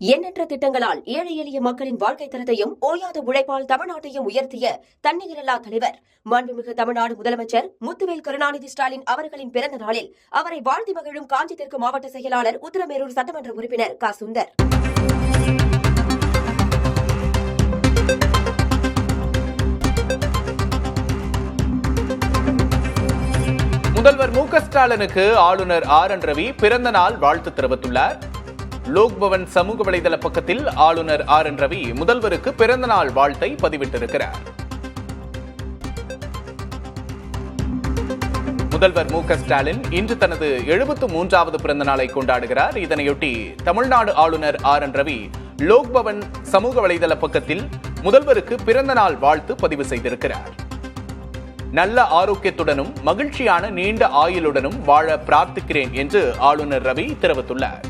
எண்ணற்ற திட்டங்களால் ஏழை எளிய மக்களின் வாழ்க்கை தரத்தையும் ஓயாத உழைப்பால் தமிழ்நாட்டையும் உயர்த்திய தன்னிகரில்லா தலைவர் மாண்புமிகு தமிழ்நாடு முதலமைச்சர் முத்துவேல் கருணாநிதி ஸ்டாலின் அவர்களின் பிறந்த நாளில் அவரை வாழ்த்தி மகிழும் காஞ்சி தெற்கு மாவட்ட செயலாளர் உத்திரமேரூர் சட்டமன்ற உறுப்பினர் க. சுந்தர். முதல்வர் மு க ஸ்டாலினுக்கு ஆளுநர் ஆர் என் ரவி பிறந்த நாள் வாழ்த்து தெரிவித்துள்ளார். லோக்பவன் சமூக வலைதள பக்கத்தில் ஆளுநர் ஆர் என் ரவி முதல்வருக்கு பிறந்த நாள் வாழ்த்தை பதிவிட்டிருக்கிறார். முதல்வர் மு க ஸ்டாலின் இன்று தனது 73வது பிறந்த நாளை கொண்டாடுகிறார். இதனையொட்டி தமிழ்நாடு ஆளுநர் ஆர் என் ரவி லோக்பவன் சமூக வலைதள பக்கத்தில் முதல்வருக்கு பிறந்த நாள் வாழ்த்து பதிவு செய்திருக்கிறார். நல்ல ஆரோக்கியத்துடனும் மகிழ்ச்சியான நீண்ட ஆயுளுடனும் வாழ பிரார்த்திக்கிறேன் என்று ஆளுநர் ரவி தெரிவித்துள்ளார்.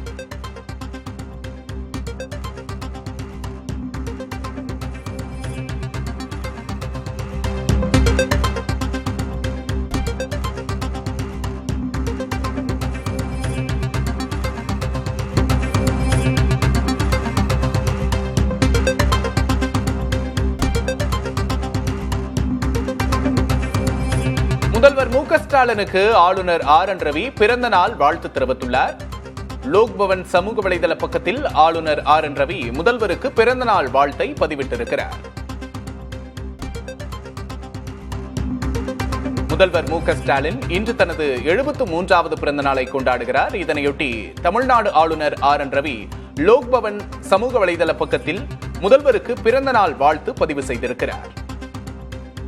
முதல்வர் மு க ஸ்டாலினுக்கு ஆளுநர் ஆர் என் ரவி பிறந்த நாள் வாழ்த்து தெரிவித்துள்ளார். லோக்பவன் சமூக வலைதள பக்கத்தில் ஆளுநர் ஆர் என் ரவி முதல்வருக்கு பிறந்த நாள் வாழ்த்தை பதிவிட்டிருக்கிறார். முதல்வர் மு க ஸ்டாலின் இன்று தனது 73வது பிறந்த நாளை கொண்டாடுகிறார். இதனையொட்டி தமிழ்நாடு ஆளுநர் ஆர் என் ரவி லோக்பவன் சமூக வலைதள பக்கத்தில் முதல்வருக்கு பிறந்த நாள் வாழ்த்து பதிவு செய்திருக்கிறார்.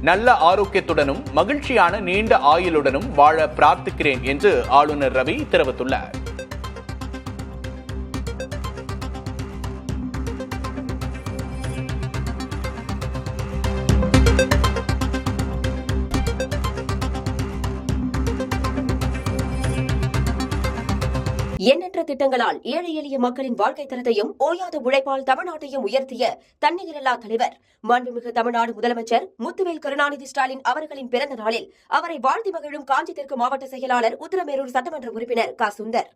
நல்ல ஆரோக்கியத்துடனும் மகிழ்ச்சியான நீண்ட ஆயுளுடனும் வாழ பிரார்த்திக்கிறேன் என்று ஆளுநர் ரவி தெரிவித்துள்ளார். எண்ணற்ற திட்டங்களால் ஏழை எளிய மக்களின் வாழ்க்கை தரத்தையும் ஓயாத உழைப்பால் தமிழ்நாட்டையும் உயர்த்திய தன்னிகரில்லா தலைவர் மாண்புமிகு தமிழ்நாடு முதலமைச்சர் முத்துவேல் கருணாநிதி ஸ்டாலின் அவர்களின் பிறந்த நாளில் அவரை வாழ்த்தி மகிழும் காஞ்சி தெற்கு மாவட்ட செயலாளர் உத்திரமேரூர் சட்டமன்ற உறுப்பினர் க. சுந்தர்.